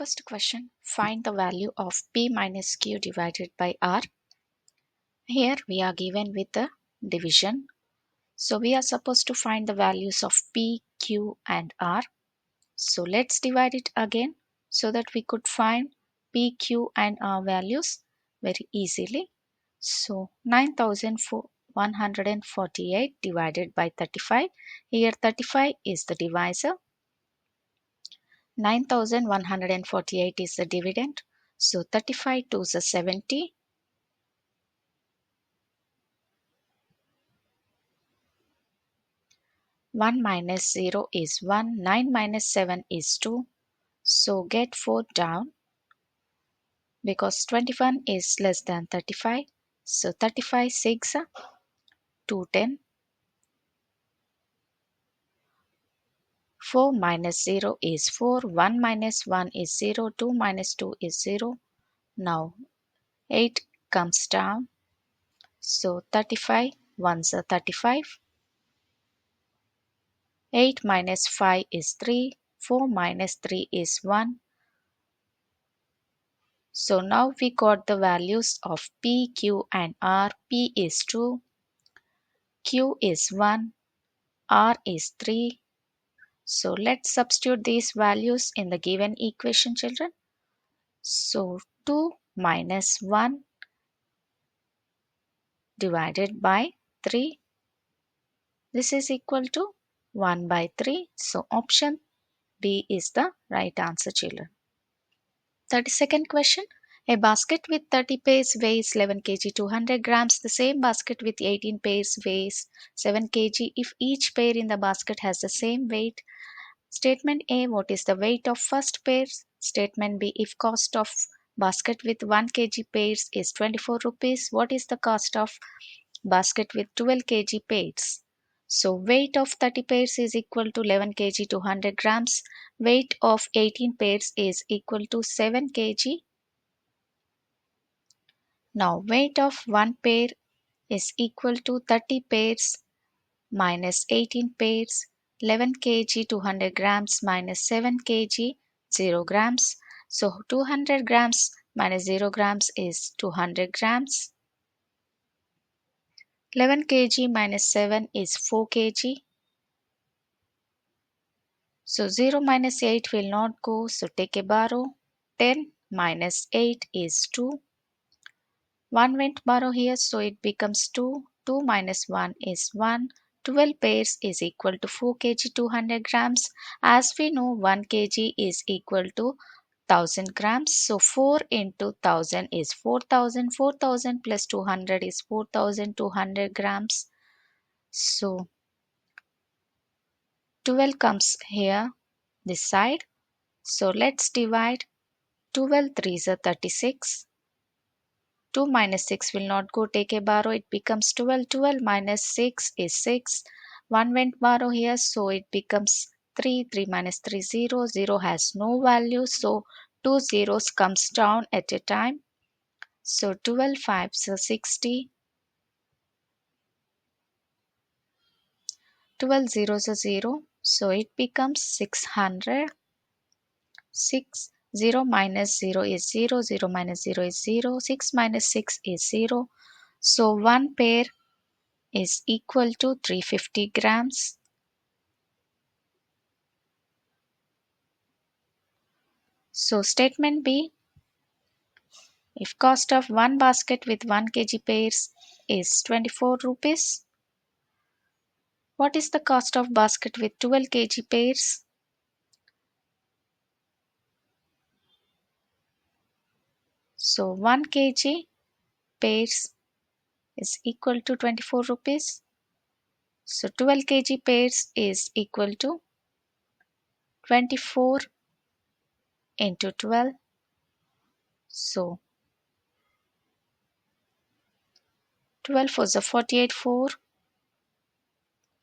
First question, find the value of P minus Q divided by R. Here we are given with the division. So we are supposed to find the values of P, Q and R. So let's divide it again so that we could find P, Q and R values very easily. So 9148 divided by 35. Here 35 is the divisor. 9148 is the dividend. So 35 to the 70. 1 minus 0 is 1. 9 minus 7 is 2. So get 4 down because 21 is less than 35. So 35 6 210. 4 minus 0 is 4. 1 minus 1 is 0. 2 minus 2 is 0. Now 8 comes down. So 35 ones are 35. 8 minus 5 is 3. 4 minus 3 is 1. So now we got the values of P, Q and R. P is 2. Q is 1. R is 3. So let's substitute these values in the given equation, children. So 2 minus 1 divided by 3. This is equal to 1 by 3. So option B is the right answer, children. 32nd question. A basket with 30 pairs weighs 11 kg 200 grams. The same basket with 18 pairs weighs 7 kg. If each pair in the basket has the same weight. Statement A. What is the weight of first pairs? Statement B. If cost of basket with 1 kg pairs is 24 rupees, what is the cost of basket with 12 kg pairs? So weight of 30 pairs is equal to 11 kg 200 grams. Weight of 18 pairs is equal to 7 kg. Now weight of one pair is equal to 30 pairs minus 18 pairs. 11 kg 200 grams minus 7 kg 0 grams. So 200 grams minus 0 grams is 200 grams. 11 kg minus 7 is 4 kg. So 0 minus 8 will not go, so take a borrow. 10 minus 8 is 2. 1 went borrow here, so it becomes 2. 2 minus 1 is 1. 12 pairs is equal to 4 kg 200 grams. As we know, 1 kg is equal to 1000 grams. So 4 into 1000 is 4000. 4000 plus 200 is 4200 grams. So 12 comes here, this side. So let's divide. 12 3s are 36. 2 minus 6 will not go, take a borrow, it becomes 12. 12 minus 6 is 6. 1 went borrow here, so it becomes 3. 3 minus 3 0. 0 has no value, so 2 zeros comes down at a time. So 12 5s are 60. 12 zeros are 0, so it becomes 600. 6 0 minus 0 is 0. 0 minus 0 is 0. 6 minus 6 is 0. So one pair is equal to 350 grams. So statement B, if cost of one basket with 1 kg pairs is 24 rupees, what is the cost of basket with 12 kg pairs? So 1 kg pairs is equal to 24 rupees. So 12 kg pairs is equal to 24 into 12. So 12 was a 48, 4,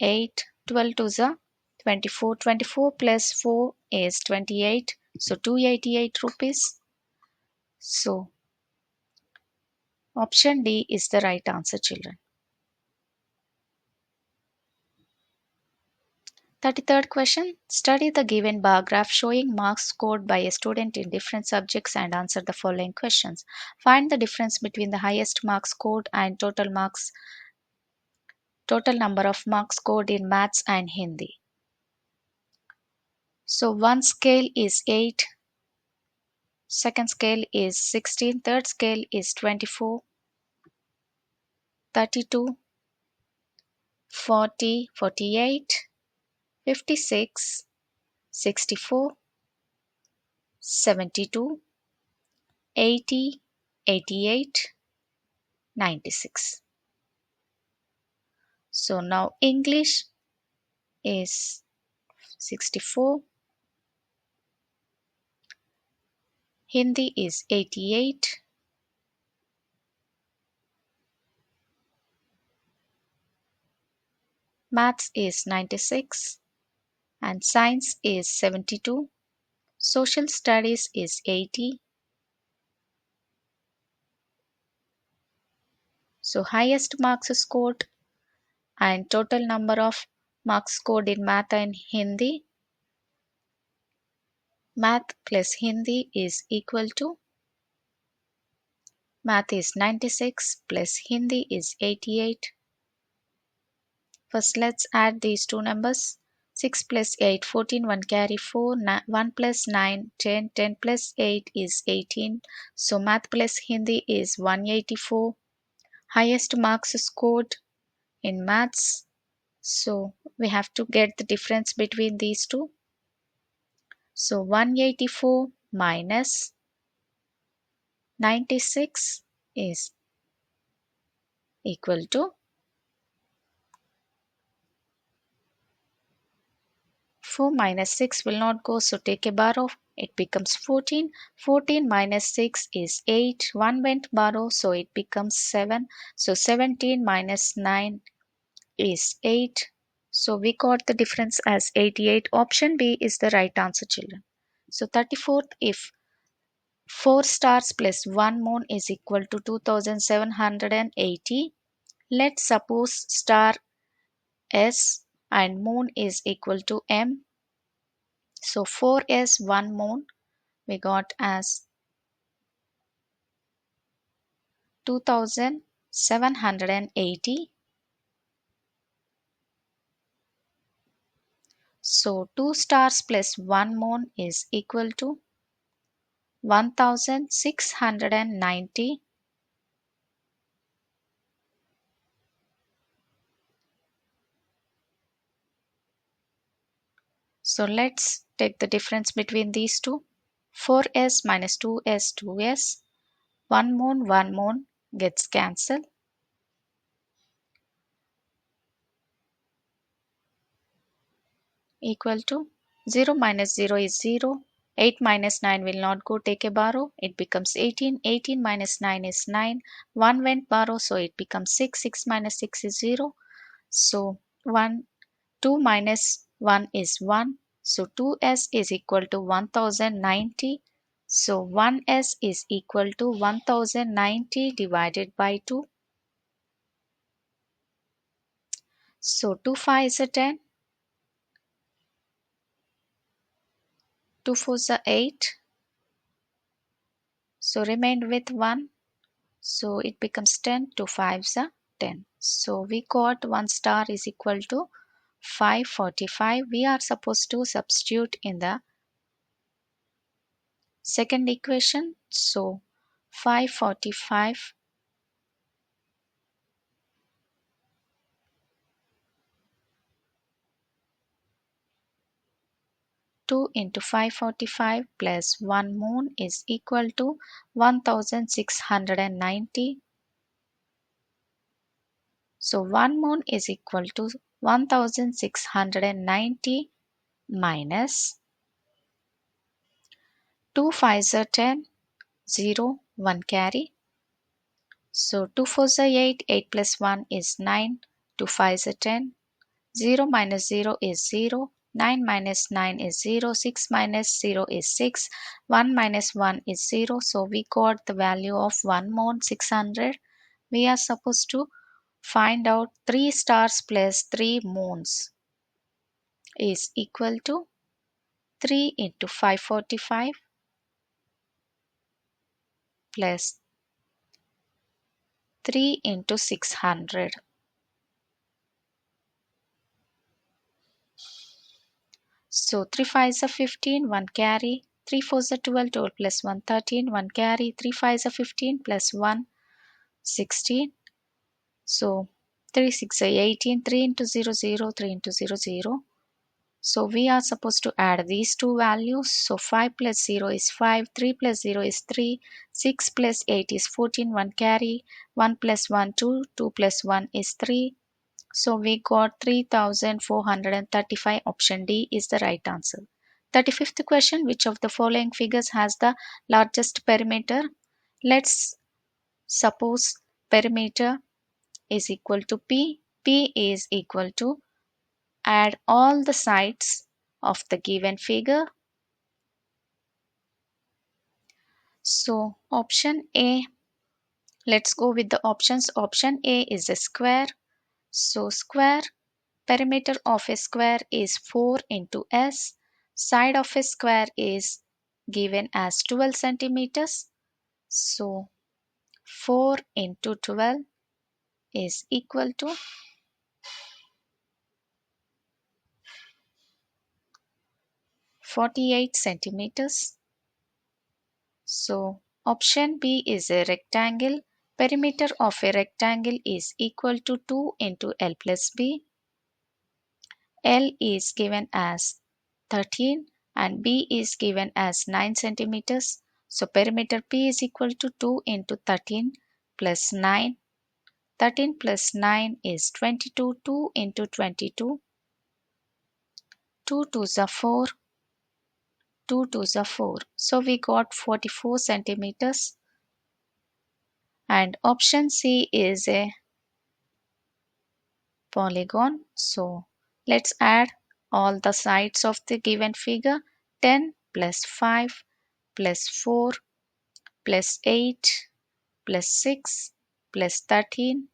8, 12 to the 24. 24 plus 4 is 28. So 288 rupees. So option D is the right answer, children. 33rd question. Study the given bar graph showing marks scored by a student in different subjects and answer the following questions. Find the difference between the highest marks scored and total number of marks scored in maths and Hindi. So one scale is 8, second scale is 16, third scale is 24, 32, 40, 48, 56, 64, 72, 80, 88, 96. So now English is 64, Hindi is 88, Maths is 96, and Science is 72, Social Studies is 80. So highest marks scored and total number of marks scored in Math and Hindi. Math plus Hindi is equal to, Math is 96 plus Hindi is 88. First let's add these two numbers. 6 plus 8, 14, 1 carry 4, 1 plus 9, 10, 10 plus 8 is 18. So Math plus Hindi is 184. Highest marks scored in Maths. So we have to get the difference between these two. So 184 minus 96 is equal to 4 minus 6 will not go, so take a bar off. It becomes 14. 14 minus 6 is 8. 1 went borrow, so it becomes 7. So 17 minus 9 is 8. So we got the difference as 88. Option B is the right answer, children. So 34th, if 4 stars plus 1 moon is equal to 2780, let's suppose star S and moon is equal to M. So 4S 1 moon we got as 2780. So 2 stars plus 1 moon is equal to 1690. So let's take the difference between these two. 4S minus 2S, 2S. 1 moon gets cancelled. Equal to 0 minus 0 is 0. 8 minus 9 will not go, take a borrow. It becomes 18. 18 minus 9 is 9. 1 went borrow, so it becomes 6. 6 minus 6 is 0. So 2 minus 1 is 1. So 2S is equal to 1090. So 1S is equal to 1090 divided by 2. So 2 5 is a 10. 2 4 is a 8. So remained with 1. So it becomes 10. 2 5 is a 10. So we got 1 star is equal to 545. We are supposed to substitute in the second equation. So 545 2 into 545 plus 1 moon is equal to 1690. So 1 moon is equal to 1690 minus 2 5s are 10, 0, 1 carry. So 2 4s are 8, 8 plus 1 is 9, 2 5s are 10, 0 minus 0 is 0, 9 minus 9 is 0, 6 minus 0 is 6, 1 minus 1 is 0. So we got the value of 1 moon 600. We are supposed to find out 3 stars plus 3 moons. is equal to 3 into 545 plus 3 into 600. So 3 5s are 15, 1 carry, 3 4s are 12, 12 plus 1 13, 1 carry, 3 5s are 15 plus 1 16. So 3 6 are 18, 3 into 0 0, 3 into 0 0. So we are supposed to add these two values. So 5 plus 0 is 5, 3 plus 0 is 3, 6 plus 8 is 14, 1 carry, 1 plus 1 2, 2 plus 1 is 3. So we got 3435. Option D is the right answer. 35th question, which of the following figures has the largest perimeter? Let's suppose perimeter is equal to P. P is equal to, add all the sides of the given figure. So option A, let's go with the options. Option A is a square. So square, perimeter of a square is 4 into S. Side of a square is given as 12 centimeters. So 4 into 12 is equal to 48 centimeters. So option B is a rectangle. Perimeter of a rectangle is equal to 2 into L plus B. L is given as 13 and B is given as 9 centimeters. So perimeter P is equal to 2 into 13 plus 9. 13 plus 9 is 22. 2 into 22. 2 2s are 4. 2 2s are 4. So we got 44 centimeters. And option C is a polygon. So let's add all the sides of the given figure. 10 plus 5 plus 4 plus 8 plus 6 plus 13.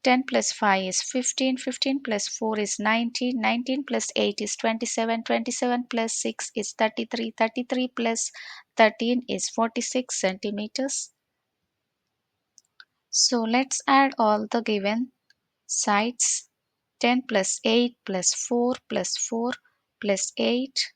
10 plus 5 is 15, 15 plus 4 is 19, 19 plus 8 is 27, 27 plus 6 is 33, 33 plus 13 is 46 centimeters. So let's add all the given sides. 10 plus 8 plus 4 plus 4 plus 8.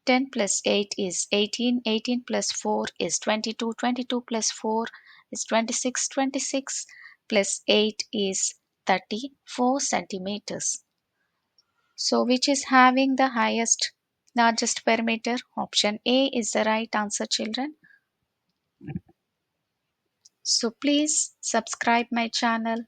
10 plus 8 is 18, 18 plus 4 is 22, 22 plus 4 is 26, 26 plus 8 is 34 centimeters. So which is having the largest perimeter? Option A is the right answer, children. So please subscribe my channel